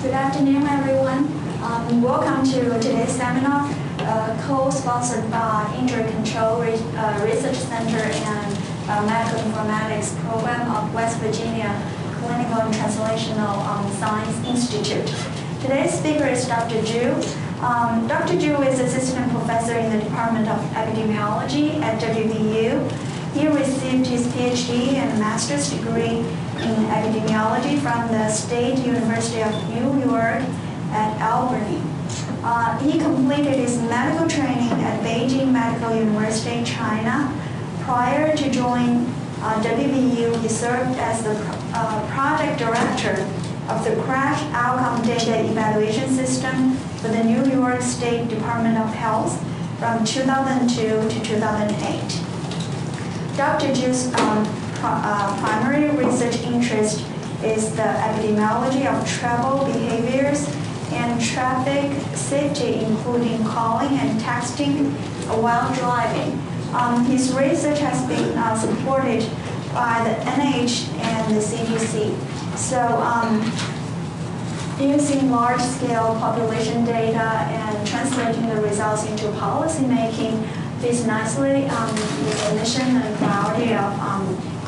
Good afternoon, everyone. Welcome to today's seminar, co-sponsored by Injury Control Research Center and Medical Informatics Program of West Virginia Clinical and Translational Science Institute. Today's speaker is Dr. Zhu. Dr. Zhu is assistant professor in the Department of Epidemiology at WVU. He received his PhD and master's degree in epidemiology from the State University of New York at Albany. He completed his medical training at Beijing Medical University, China. Prior to joining WVU, he served as the project director of the Crash Outcome Data Evaluation System for the New York State Department of Health from 2002 to 2008. Dr. Zhu's primary research interest is the epidemiology of travel behaviors and traffic safety, including calling and texting while driving. His research has been supported by the NIH and the CDC. So using large-scale population data and translating the results into policy making fits nicely with the mission and priority of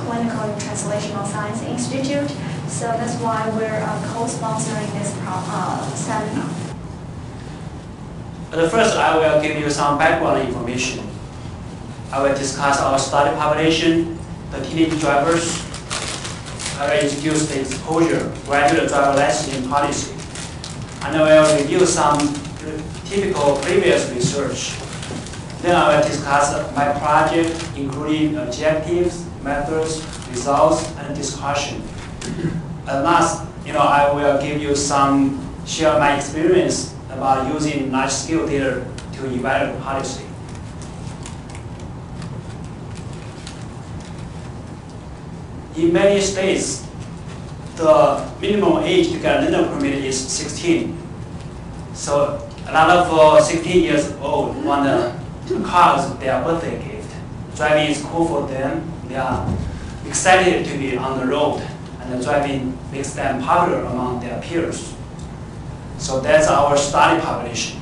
Clinical and Translational Science Institute. So that's why we're co-sponsoring this seminar. But first, I will give you some background information. I will discuss our study population, the teenage drivers. I will introduce the exposure, graduate driver licensing policy. And I will review some typical previous research. Then I will discuss my project, including objectives, methods, results, and discussion. And last, I will give you share my experience about using large-scale data to evaluate policy. In many states, the minimum age to get a learner permit is 16. So a lot of 16 years old want a car as their birthday gift. Driving is cool for them. They are excited to be on the road, and driving makes them popular among their peers. So that's our study population.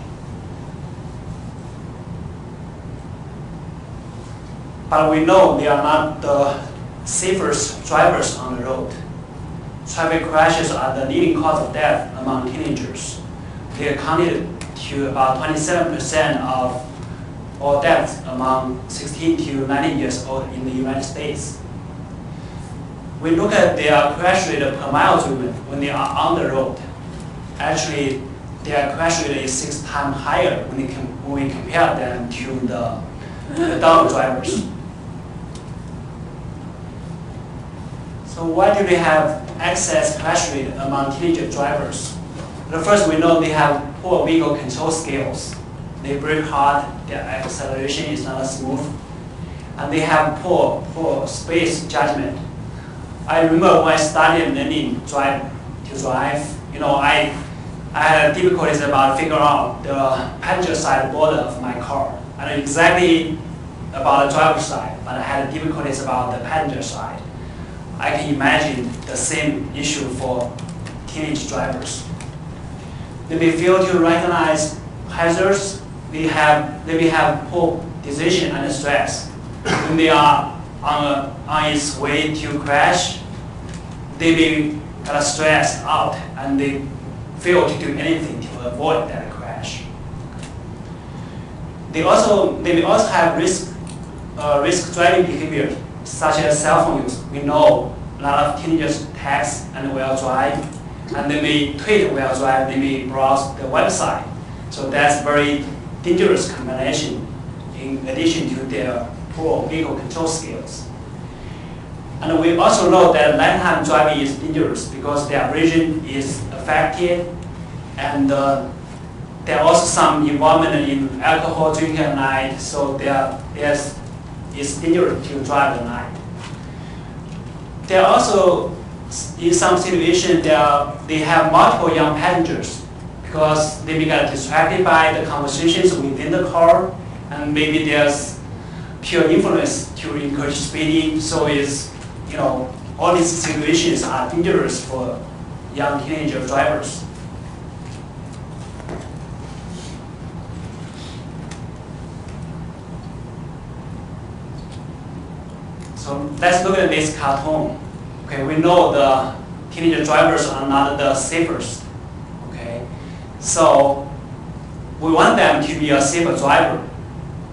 But we know they are not the safest drivers on the road. Traffic crashes are the leading cause of death among teenagers. They accounted to about 27% of all deaths among 16 to 19 years old in the United States. We look at their crash rate per mile driven when they are on the road. Actually, their crash rate is 6 times higher when we compare them to the adult drivers. So why do they have excess crash rate among teenage drivers? First, we know they have poor vehicle control skills. They brake hard, their acceleration is not smooth, and they have poor space judgment. I remember when I started learning to drive, I had difficulties about figuring out the passenger side border of my car. I know exactly about the driver's side, but I had difficulties about the passenger side. I can imagine the same issue for teenage drivers. They may fail to recognize hazards. They may have poor decision and stress. When they are on its way to crash, they may get stressed out and they fail to do anything to avoid that crash. They may also have risk driving behavior, such as cell phone use. We know a lot of teenagers text and will drive, and they may tweet while drive. They may browse the website. So that's very dangerous combination in addition to their poor vehicle control skills. And we also know that nighttime driving is dangerous because their vision is affected, and there are also some involvement in alcohol drinking at night, so it's dangerous to drive at night. There are also, in some situations, they have multiple young passengers because they may get distracted by the conversations within the car, and maybe there's peer influence to encourage speeding. So all these situations are dangerous for young teenager drivers. So let's look at this cartoon. Okay, we know the teenage drivers are not the safest. Okay, so we want them to be a safer driver.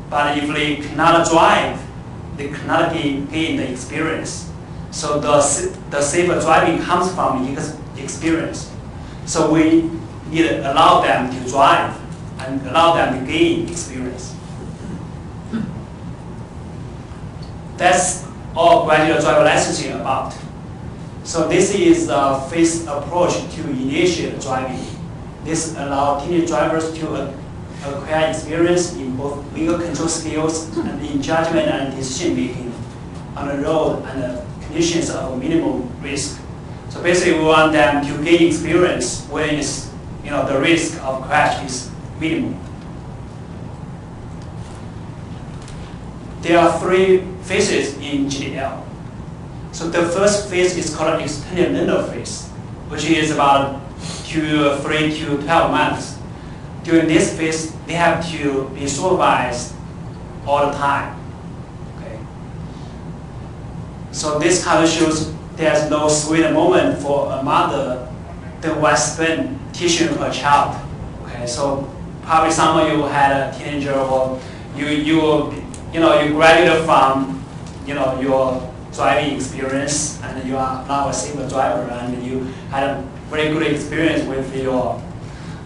But if they cannot drive, they cannot gain the experience. So the safer driving comes from experience. So we need to allow them to drive and allow them to gain experience. That's all gradual driver licensing about. So this is the phased approach to initiate driving. This allows teenage drivers to acquire experience in both vehicle control skills and in judgment and decision making on the road and the conditions of minimum risk. So basically, we want them to gain experience when the risk of crash is minimum. There are 3 phases in GDL. So the first phase is called extended learner phase, which is about 3 to 12 months. During this phase, they have to be supervised all the time. Okay. So this kind of shows there's no sweet moment for a mother than what spent teaching her child. Okay. So probably some of you had a teenager, or you graduated from your driving experience, and you are now a safer driver, and you had a very good experience with your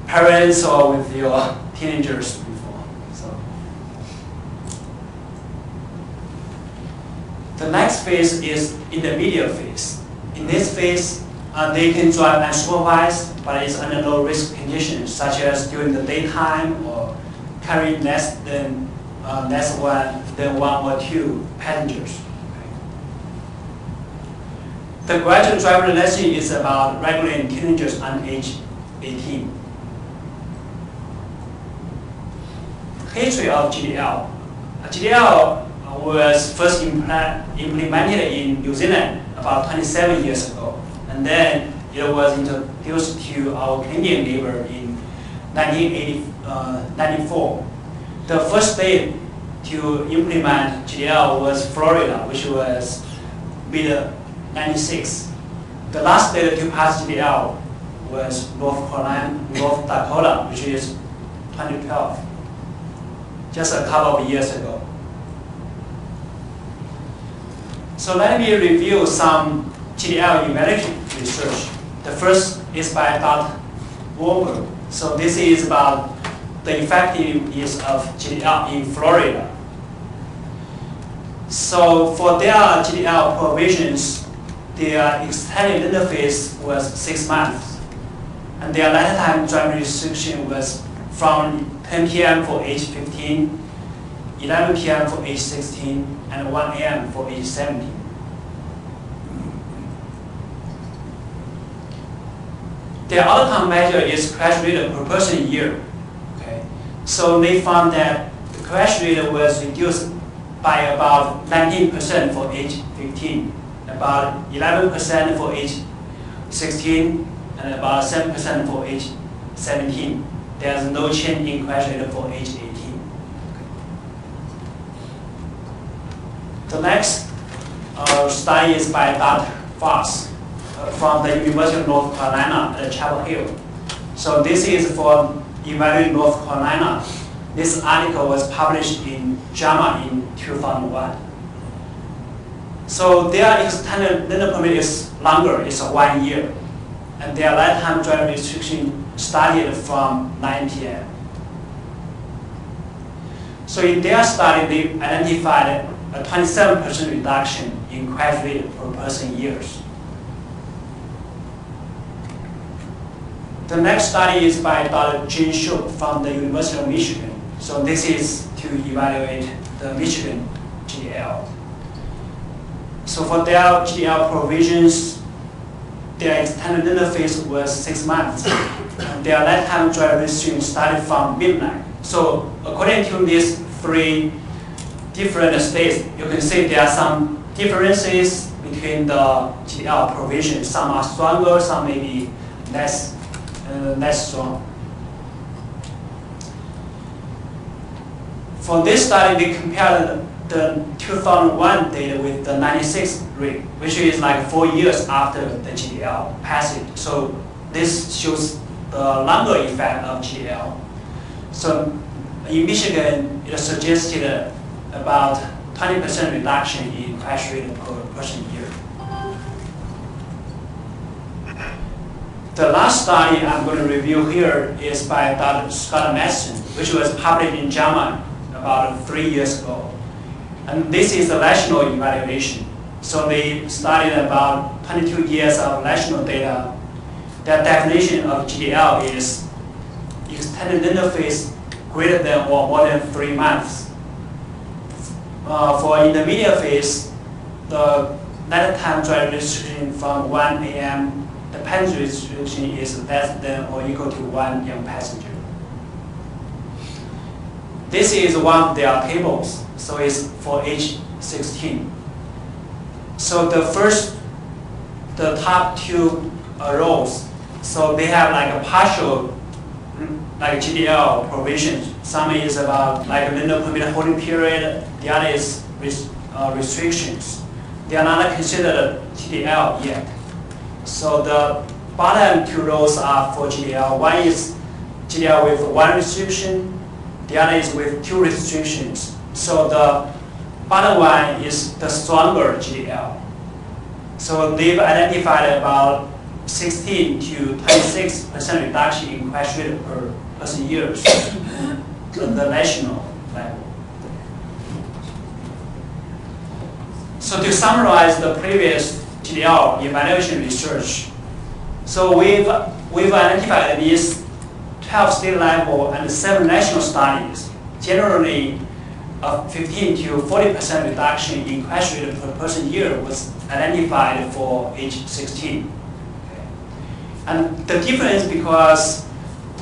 parents or with your teenagers before. So the next phase is intermediate phase. In this phase, they can drive unsupervised, but it's under low risk conditions, such as during the daytime or carrying less than one or 2 passengers. The graduate driver lesson is about regulating teenagers under age 18. History of GDL. GDL was first implemented in New Zealand about 27 years ago, and then it was introduced to our Canadian neighbor in 1994. The first state to implement GDL was Florida, which was mid-96. The last state to pass GDL was North Dakota, which is 2012, just a couple of years ago. So let me review some GDL evaluation research. The first is by Todd Walker. So this is about the effectiveness of GDL in Florida. So for their GDL provisions, their extended interface was 6 months, and their lifetime driving restriction was from 10 p.m. for age 15, 11 p.m. for age 16, and 1 a.m. for age 17. Their outcome measure is crash rate per person year. Okay, so they found that the crash rate was reduced by about 19% for age 15, about 11% for age 16, and about 7% for age 17. There's no change in crash rate for age 18. The next study is by Dr. Foss from the University of North Carolina at Chapel Hill. So this is for evaluating North Carolina. This article was published in JAMA in 2001. So their extended learner permit is longer, it's 1 year. And their lifetime driving restriction started from 9 p.m. So in their study, they identified a 27% reduction in crash rate per person years. The next study is by Dr. Jin Shook from the University of Michigan. So this is to evaluate the Michigan GDL. So for their GDL provisions, their extended interface was 6 months. And their lifetime driving restriction started from midnight. So according to these 3 different states, you can see there are some differences between the GDL provisions. Some are stronger, some may be less strong. For this study, they compared the 2 2001 data with the 96 rate, which is like 4 years after the GDL passage. So this shows the longer effect of GDL. So in Michigan, it suggested about 20% reduction in crash rate per person year. The last study I'm going to review here is by Dr. Scott Madsen, which was published in JAMA about 3 years ago. And this is a national evaluation. So they studied about 22 years of national data. Their definition of GDL is extended interface greater than or more than 3 months. For intermediate phase, the nighttime drive restriction from 1 a.m., the passenger restriction is less than or equal to 1 young passenger. This is one of their tables, so it's for age 16. So the top 2 rows, so they have like a partial like GDL provision. Some is about like a window permitted holding period, the other is restrictions. They are not considered GDL yet. So the bottom 2 rows are for GDL. One is GDL with 1 restriction, the other is with 2 restrictions. So the bottom one is the stronger GDL. So they've identified about 16 to 26% reduction in crash rate per person years at the national level. So to summarize the previous GDL evaluation research, so we've identified these 12 state level and 7 national studies. Generally, a 15 to 40% reduction in crash rate per person year was identified for age 16. And the difference because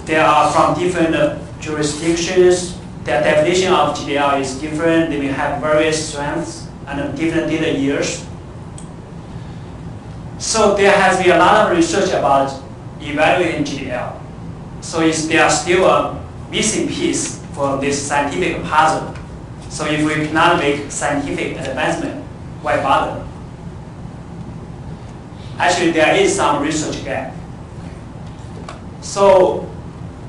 they are from different jurisdictions, their definition of GDL is different, they may have various strengths and different data years. So there has been a lot of research about evaluating GDL. So there are still a missing piece for this scientific puzzle. So if we cannot make scientific advancement, why bother? Actually, there is some research gap. So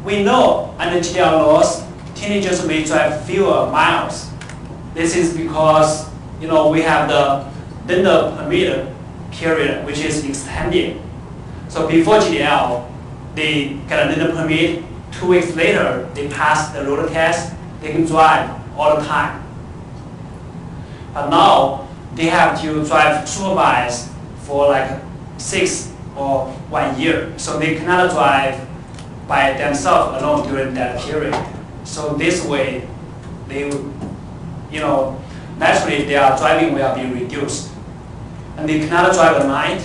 we know under GDL laws, teenagers may drive fewer miles. This is because we have the window permitted period, which is extended. So before GDL, they get a window permit. 2 weeks later, they pass the road test. They can drive all the time. But now they have to drive supervised for like 6 or 1 year. So they cannot drive by themselves alone during that period. So this way, they, naturally their driving will be reduced. And they cannot drive at night.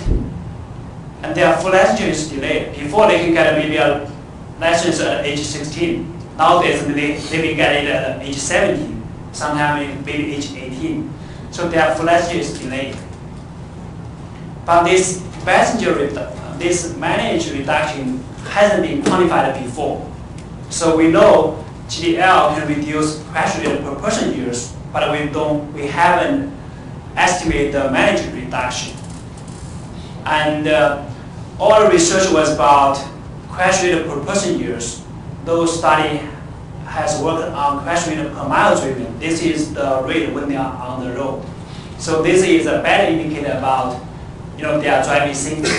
And their full license is delayed. Before they can get maybe a license at age 16. Nowadays they will get it at age 17, sometimes maybe age 18. So their full license is delayed. But this managed reduction hasn't been quantified before. So we know GDL can reduce crash rate per person years, but we haven't estimated the managed reduction. And all the research was about crash rate per person years. Those study has worked on crash rate per mile driven. This is the rate when they are on the road. So this is a better indicator about their driving safety.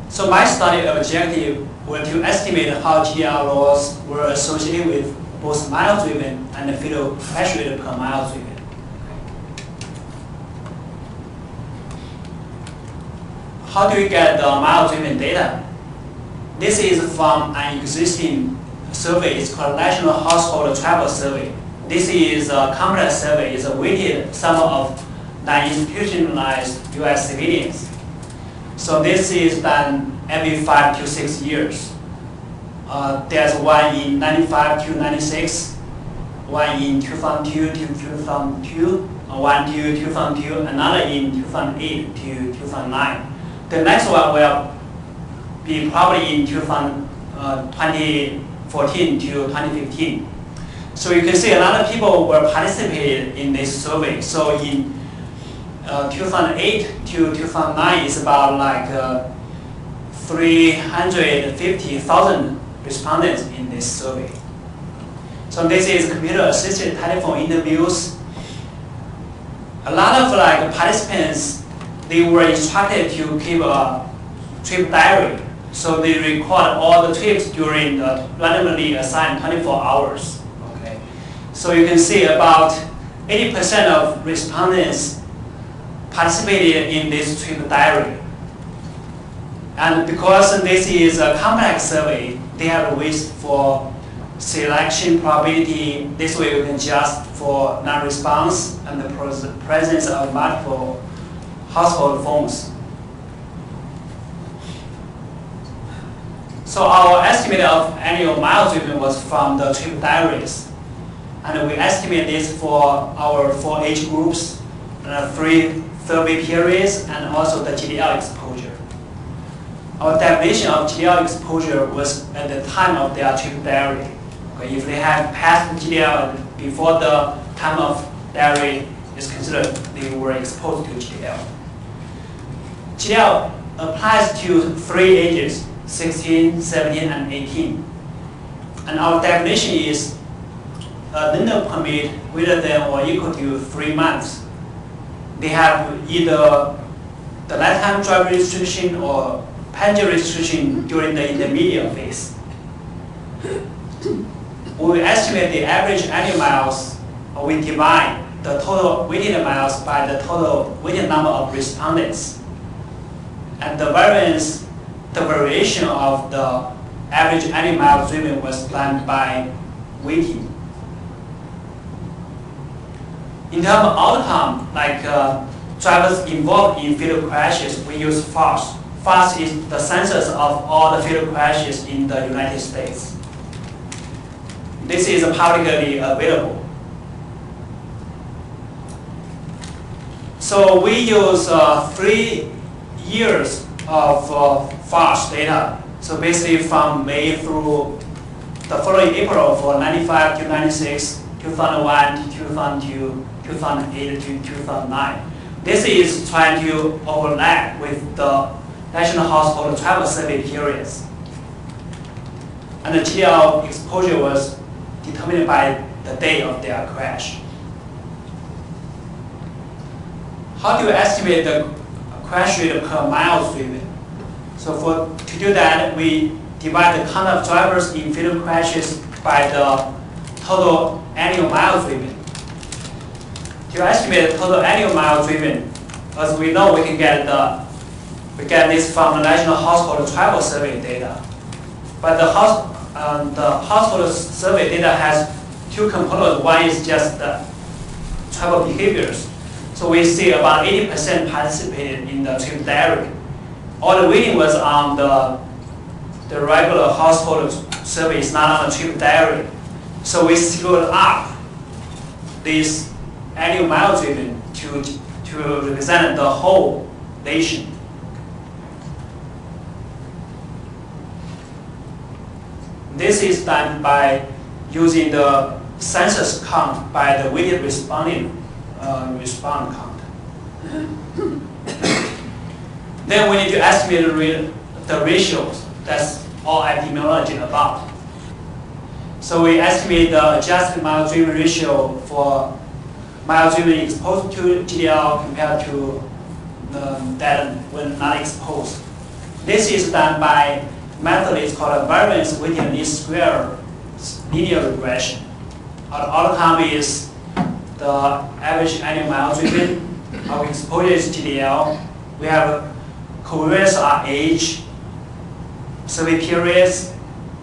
So my study objective was to estimate how GDL laws were associated with both mile driven and the fatal crash rate per mile driven. How do we get the mile driven data? This is from an existing survey. It's called National Household Travel Survey. This is a complex survey. It's a weighted sample of non-institutionalized U.S. civilians. So this is done every 5 to 6 years. There's one in 95 to 96, one in 2002 to 2002, one to 2002, another in 2008 to 2009. The next one will be probably in 2014 to 2015. So you can see a lot of people were participated in this survey. So in 2008 to 2009 is about like 350,000 respondents in this survey. So this is computer-assisted telephone interviews. A lot of like participants, they were instructed to keep a trip diary. So they record all the trips during the randomly assigned 24 hours. Okay. So you can see about 80% of respondents participated in this trip diary. And because this is a complex survey, they have a risk for selection probability. This way you can adjust for non-response and the presence of multiple household phones. So our estimate of annual miles driven was from the trip diaries. And we estimate this for our 4 age groups, 3 survey periods, and also the GDL exposure. Our definition of GDL exposure was at the time of their trip diary. Okay, if they have passed GDL before the time of diary is considered, they were exposed to GDL. GDL applies to 3 ages, 16, 17, and 18. And our definition is a learner permit greater than or equal to 3 months. They have either the lifetime driver restriction or passenger restriction during the intermediate phase. We estimate the average annual miles, or we divide the total weighted miles by the total weighted number of respondents. And the variation of the average annual miles driven was done by weighting. In terms of outcome, like drivers involved in fatal crashes, we use FAST. FAST is the census of all the fatal crashes in the United States. This is publicly available. So we use 3 years of FAST data. So basically from May through the following April for 95 to 96, 2001 to 2002, 2008 to 2009. This is trying to overlap with the National Household Travel Survey periods. And the GDL exposure was determined by the date of their crash. How do you estimate the crash rate per miles driven? So to do that, we divide the count of drivers in fatal crashes by the total annual miles driven. To estimate the total annual miles driven, as we know, we get this from the National Household Travel Survey data. But the household survey data has 2 components. One is just the travel behaviors. So we see about 80% participated in the trip diary. All the weighting was on the regular household surveys, not on the trip diary. So we scaled up this annual miles driven to represent the whole nation. This is done by using the census count by the weighted respond count. Then we need to estimate the ratios. That's all epidemiology about. So we estimate the adjusted miles driven ratio for miles driven exposed to GDL compared to that when not exposed. This is done by method is called a variance weighted least square linear regression. Our outcome is the average annual miles driven. Our exposure is GDL. We have covariance are age, survey periods,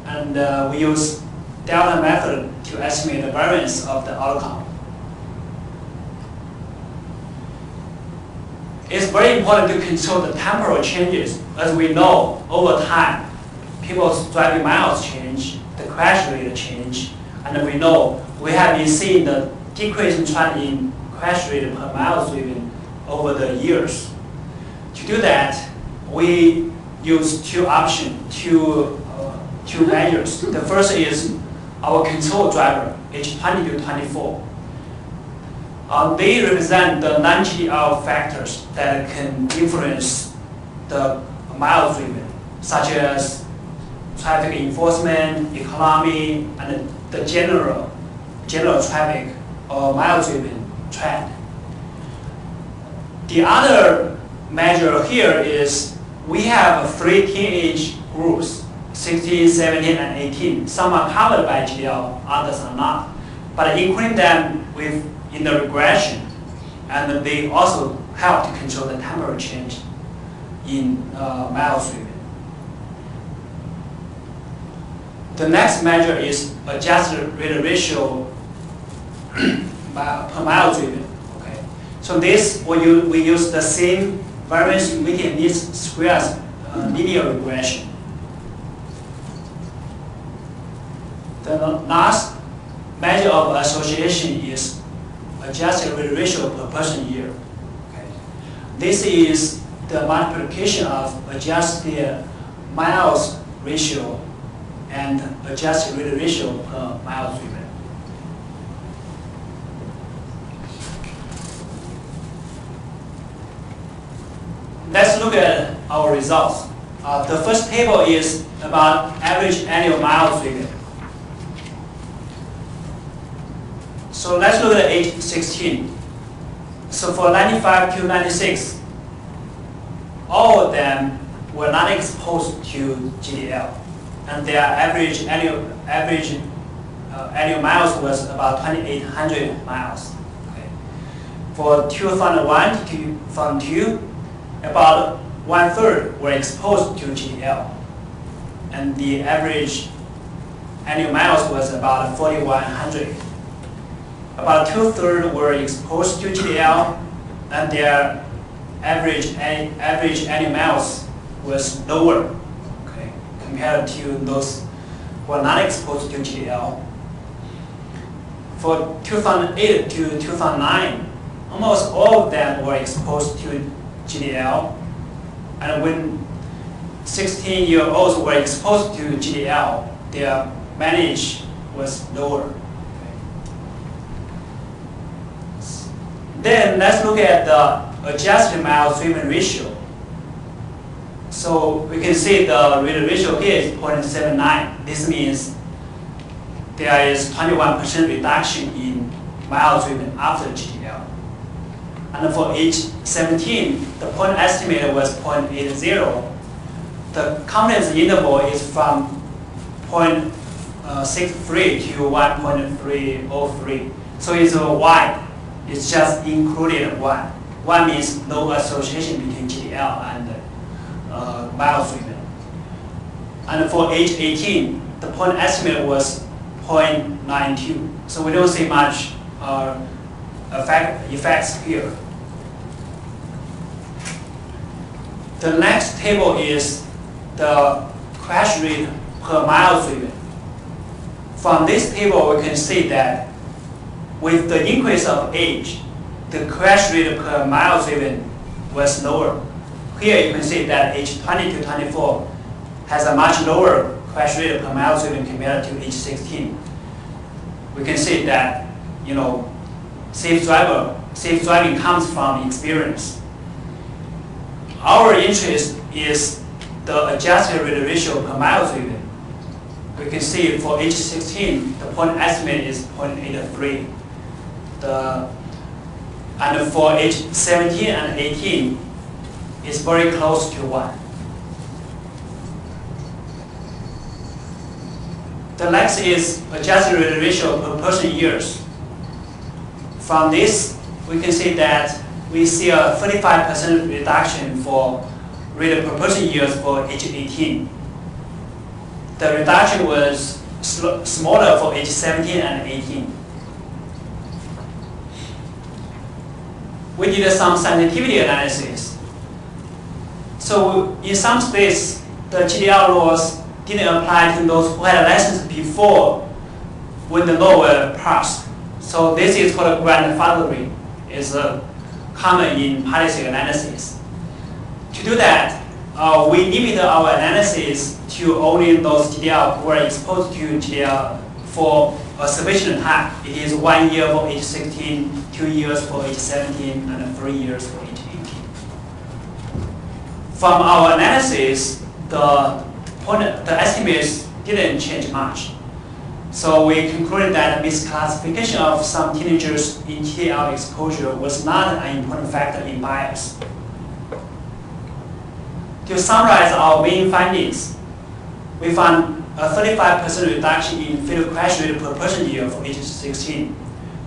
and we use delta method to estimate the variance of the outcome. It's very important to control the temporal changes. As we know, over time, people's driving miles change, the crash rate change, and we know we have been seeing the decreasing trend in crash rate per miles driven over the years. To do that, we use two measures. The first is our control driver, age 20 to 24. They represent the non-GDL factors that can influence the miles driven, such as traffic enforcement, economy, and the general traffic or miles driven trend. The other measure here is we have three teenage groups, 16, 17, and 18. Some are covered by GDL, others are not. But including them in the regression, and they also help to control the temperature change in miles driven. The next measure is adjusted rate ratio per mile driven. Okay, so this we use the same variance median least squares linear regression. The last measure of association is adjusted rate ratio per person year. Okay. This is the multiplication of adjusted miles ratio and adjusted rate ratio per miles driven. Let's look at our results. The first table is about average annual miles driven. So let's look at age 16. So for 95 to 96, all of them were not exposed to GDL, and their average annual miles was about 2,800 miles. Okay. For 2001 to 2002, about 1/3 were exposed to GDL, and the average annual miles was about 4,100. About 2/3 were exposed to GDL, and their average annual miles was lower, okay, compared to those who are not exposed to GDL. For 2008 to 2009, almost all of them were exposed to GDL, and when 16-year-olds were exposed to GDL, their mileage was lower. Then let's look at the adjusted miles driven ratio. So we can see the ratio here is 0.79. This means there is 21% reduction in miles driven after GDL. And for age 17, the point estimate was 0.80. The confidence interval is from 0.63 to 1.303. So it's wide. It's just included one. One means no association between GDL and miles driven. And for age 18, the point estimate was 0.92. So we don't see much effects here. The next table is the crash rate per mile driven. From this table, we can see that with the increase of age, the crash rate per mile driven was lower. Here you can see that age 20 to 24 has a much lower crash rate per mile driven compared to age 16. We can see that, safe driving comes from experience. Our interest is the adjusted rate ratio per mile driven. We can see for age 16, the point estimate is 0.83. And for age 17 and 18, it's very close to 1. The next is adjusted rate ratio per person years. From this, we can see that we see a 35% reduction for rate per person years for age 18. The reduction was smaller for age 17 and 18. We did some sensitivity analysis. So in some states, the GDL laws didn't apply to those who had a license before when the law was passed. So this is called grandfathering. It's common in policy analysis. To do that, we limit our analysis to only those GDL who are exposed to GDL for a sufficient time. It is 1 year for age 16, 2 years for age 17, and 3 years for age 18. From our analysis, the estimates didn't change much. So we concluded that misclassification of some teenagers in TDL exposure was not an important factor in bias. To summarize our main findings, we found a 35% reduction in fatal crash rate per person year for age 16.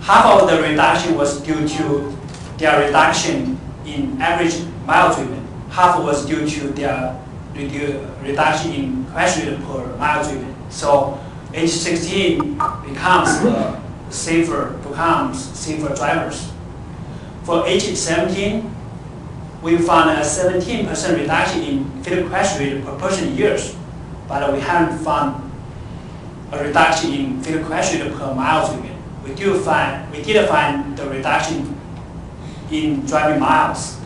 Half of the reduction was due to their reduction in average mile driven. Half was due to their reduction in crash rate per mile driven. So age 16 becomes safer drivers. For age 17, we found a 17% reduction in fatal crash rate per person years, but we haven't found a reduction in fatal crash rate per mile driven. We did find the reduction in driving miles.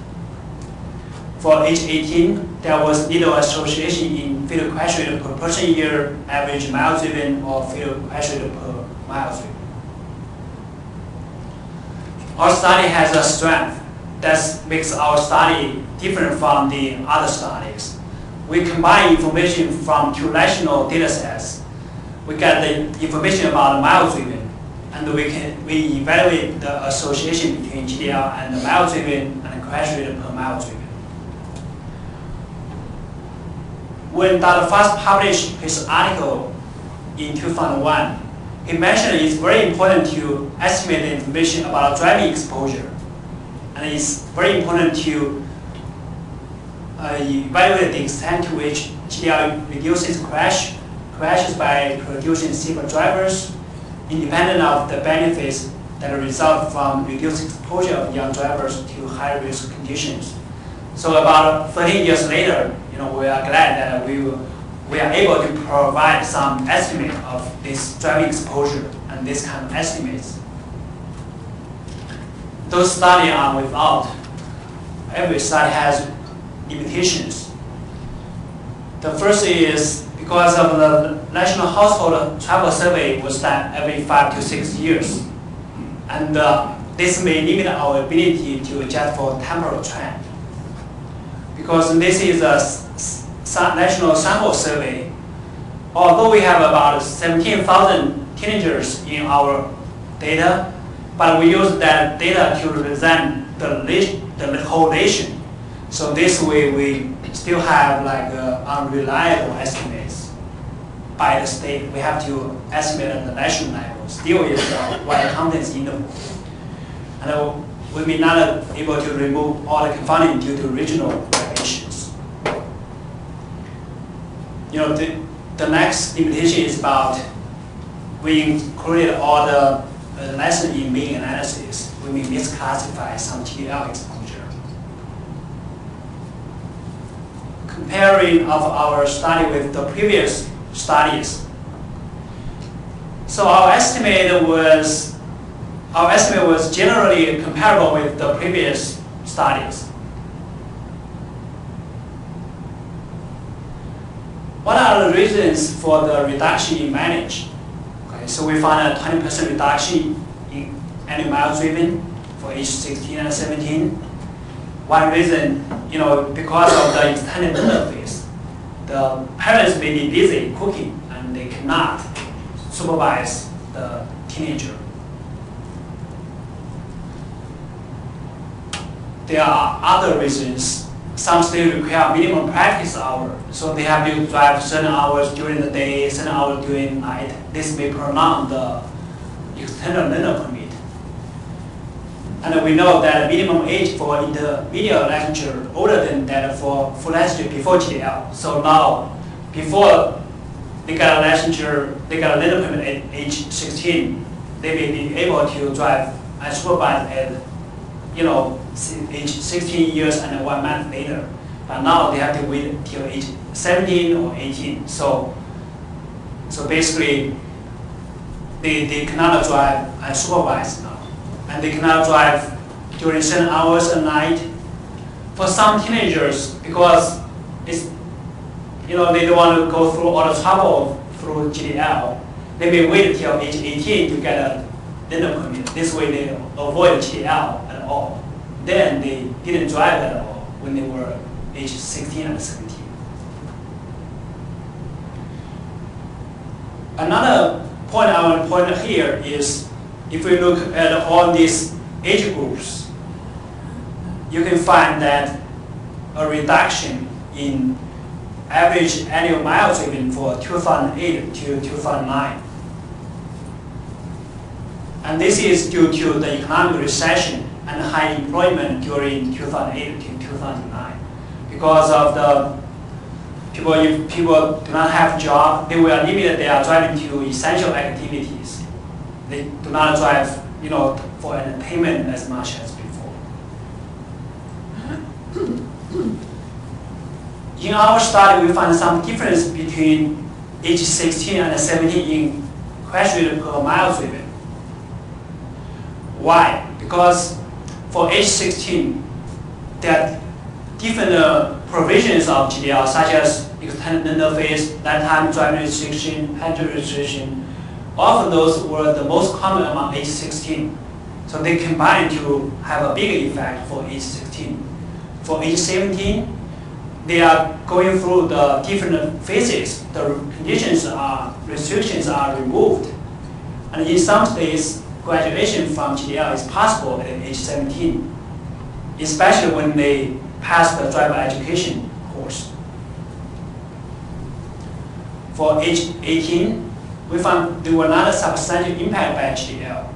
For age 18, there was little association in fatal crash rate per person year, average mile driven, or fatal crash rate per mile driven. Our study has a strength that makes our study different from the other studies. We combine information from 2 national data sets. We get the information about mile driven, and we evaluate the association between GDL and the mile driven and crash rate per mile driven. When Todd first published his article in 2001, he mentioned it's very important to estimate the information about driving exposure. And it's very important to evaluate the extent to which GDL reduces crashes by producing safer drivers, independent of the benefits that result from reduced exposure of young drivers to high-risk conditions. So about 13 years later, we are glad that we are able to provide some estimate of this driving exposure and this kind of estimates. Those studies are without. Every study has limitations. The first is because of the National Household Travel Survey was done every 5 to 6 years. And this may limit our ability to adjust for temporal trend. Because this is a national sample survey, although we have about 17,000 teenagers in our data, but we use that data to represent the whole nation. So this way we still have unreliable estimates by the state. We have to estimate at the national level. Still is a wide confidence interval. And we may not be able to remove all the confounding due to regional variations. The next limitation is about we included all the lessons in main analysis. We may misclassify some TDL exposure. Comparing of our study with the previous studies. So our estimate was generally comparable with the previous studies. What are the reasons for the reduction in mileage? Okay, so we found a 20% reduction in annual miles driven for age 16 and 17. One reason, because of the extended dinner phase, the parents may be busy cooking and they cannot supervise the teenager. There are other reasons. Some states require minimum practice hour, so they have to drive certain hours during the day, certain hours during night. This may prolong the extended learner permit. And we know that the minimum age for intermediate licensure older than that for full licensure before GDL. So now, before they got a licensure, they got a learner permit at age 16, they may be able to drive unsupervised at age 16 years and 1 month later. But now they have to wait until age 17 or 18. So basically, they cannot drive unsupervised now. And they cannot drive during certain hours at night. For some teenagers, because it's, they don't want to go through all the trouble through GDL. They may wait till age 18 to get a learner permit. This way they avoid GDL at all. Then they didn't drive at all when they were age 16 and 17. Another point I want to point out here is, if we look at all these age groups, you can find that a reduction in average annual miles driven for 2008 to 2009. And this is due to the economic recession and high employment during 2008 to 2009. Because of the if people do not have a job, they will limit their driving to essential activities. They do not drive, for entertainment as much as before. In our study, we found some difference between age 16 and 17 in crash rate per mile driven. Why? Because for age 16, there are different provisions of GDL, such as extended learner phase, lifetime driving restriction, penalty restriction. All of those were the most common among age 16. So they combine to have a bigger effect for age 16. For age 17, they are going through the different phases. The restrictions are removed. And in some states, graduation from GDL is possible at age 17, especially when they pass the driver education course. For age 18, we found there were not a substantial impact by GDL.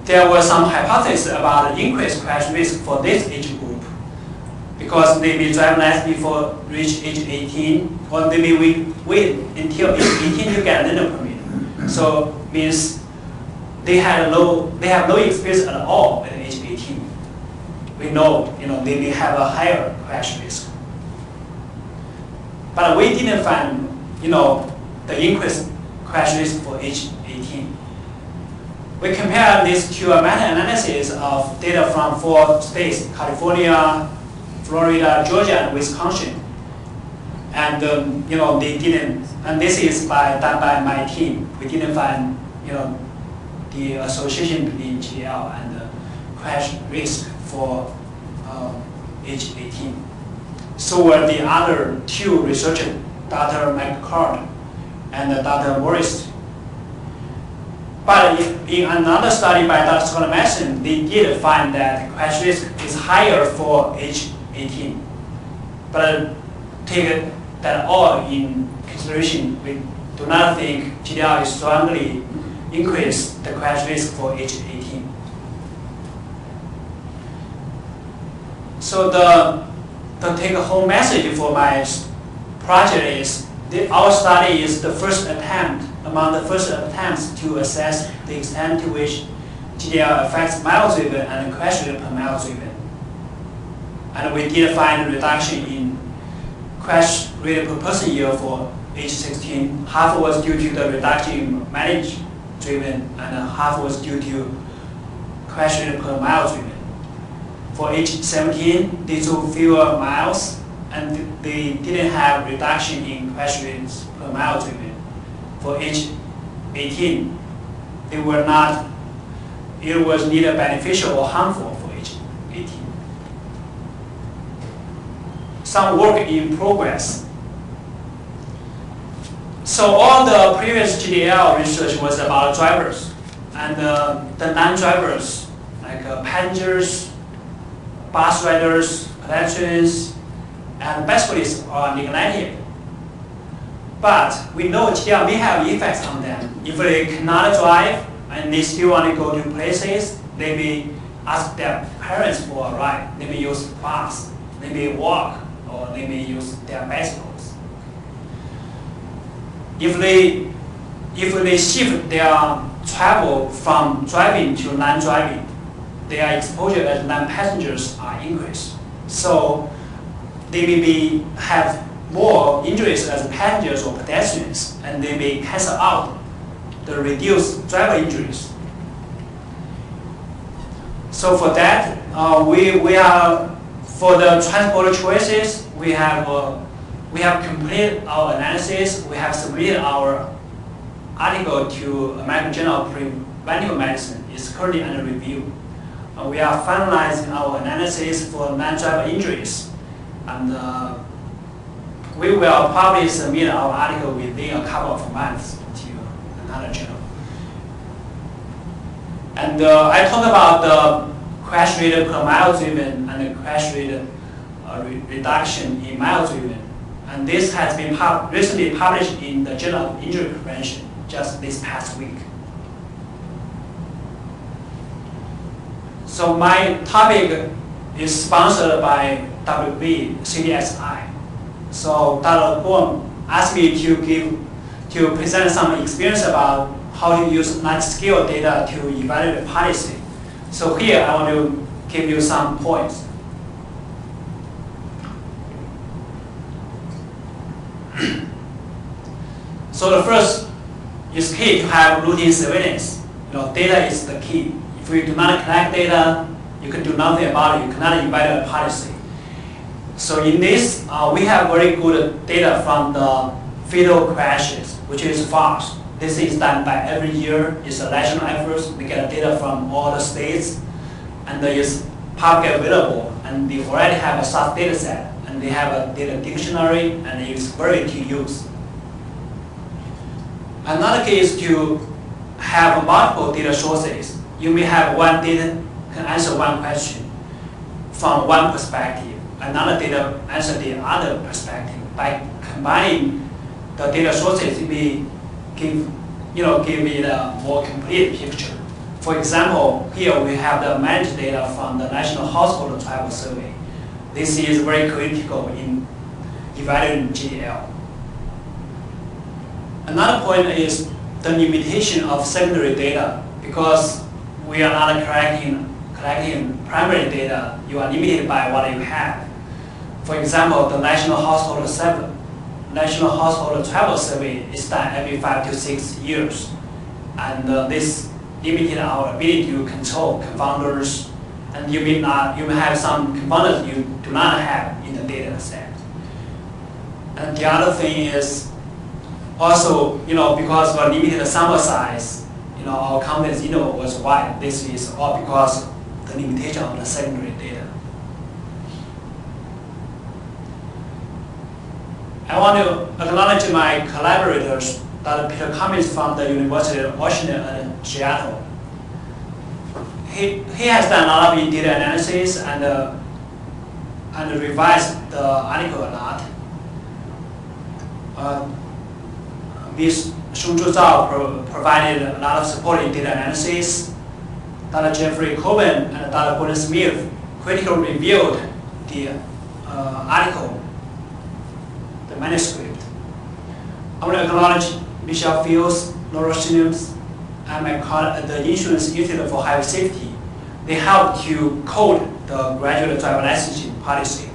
There were some hypotheses about increased crash risk for this age group, because they may drive less before reach age 18, or they may wait until age 18 to get a learner permit. So means they have no experience at all at age 18. We know, they may have a higher crash risk. But we didn't find, the increased crash risk for age 18. We compared this to a meta-analysis of data from 4 states: California, Florida, Georgia, and Wisconsin. And they didn't. And this is done by my team. We didn't find, the association between GDL and the crash risk for age 18. So were the other 2 researchers, Dr. McCord and Dr. Morris. But in another study by Dr. Scott Mason, they did find that crash risk is higher for age 18. But take that all in consideration, we do not think GDL is strongly increase the crash risk for age 18. So the take-home message for my project is our study is the first attempt among the first attempts to assess the extent to which GDL affects miles driven and crash rate per mile driven. And we did find a reduction in crash rate per person year for age 16. Half was due to the reduction in mileage driven, and half was due to crash rate per mile driven. For age 17, they drove fewer miles, and they didn't have reduction in crash rates per mile driven. For age 18, it was neither beneficial or harmful for age 18. Some work in progress. So all the previous GDL research was about drivers, and the non-drivers, like passengers, bus riders, pedestrians, and bicyclists are neglected. But we know GDL may have effects on them. If they cannot drive and they still want to go to places, they may ask their parents for a ride. They may use bus, they may walk, or they may use their bicycles. If they shift their travel from driving to non-driving, their exposure as non-passengers are increased. So they may have more injuries as passengers or pedestrians, and they may cancel out the reduced driver injuries. So for that, we are For the transport choices, we have completed our analysis. We have submitted our article to American Journal of Preventive Medicine. It's currently under review. We are finalizing our analysis for non-driver injuries, and we will probably submit our article within a couple of months to another journal. And I talked about the crash rate per mile driven and the crash rate reduction in mile driven. And this has been recently published in the Journal of Injury Prevention just this past week. So my topic is sponsored by WVCTSI. So Dr. Guo asked me to present some experience about how to use large-scale data to evaluate policy. So here I want to give you some points. So the first is key to have routine surveillance. Data is the key. If you do not collect data, you can do nothing about it. You cannot evaluate policy. So in this, we have very good data from the fatal crashes, which is fast. This is done by every year. It's a national effort. We get data from all the states, and it's publicly available. And they already have a soft data set, and they have a data dictionary, and it's very easy to use. Another key is to have multiple data sources. You may have one data can answer one question from one perspective. Another data answer the other perspective. By combining the data sources, it may give it a more complete picture. For example, here we have the managed data from the National Household Travel Survey. This is very critical in evaluating GDL. Another point is the limitation of secondary data. Because we are not collecting primary data, you are limited by what you have. For example, the National Household Travel Survey is done every 5 to 6 years. And this limited our ability to control confounders. And you may have some confounders you do not have in the data set. And the other thing is also, because we're limited sample size, our confidence interval was wide. This is all because of the limitation of the secondary data. I want to acknowledge my collaborators, Dr. Peter Cummins from the University of Washington and Seattle. He has done a lot of data analysis and revised the article a lot. Ms. Shungzhu Zhao provided a lot of supporting data analysis. Dr. Jeffrey Coben and Dr. Gordon Smith critically reviewed the article, the manuscript. I want to acknowledge Michelle Fields, Laura Williams, and my colleague at the Insurance Institute for Highway Safety. They helped to code the graduate driver licensing policy.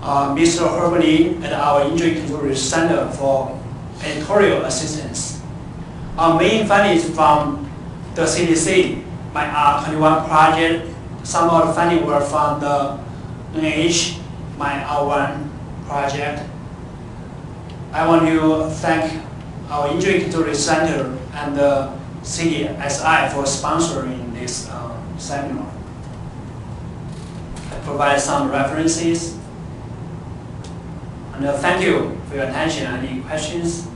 Mr. Herbert Lin at our Injury Control Research Center for editorial assistance. Our main findings from the CDC, my R21 project, some of the findings were from the NIH, my R1 project. I want to thank our Injury Control Research Center and the CTSI for sponsoring this seminar. I provide some references. And thank you for your attention. Any questions?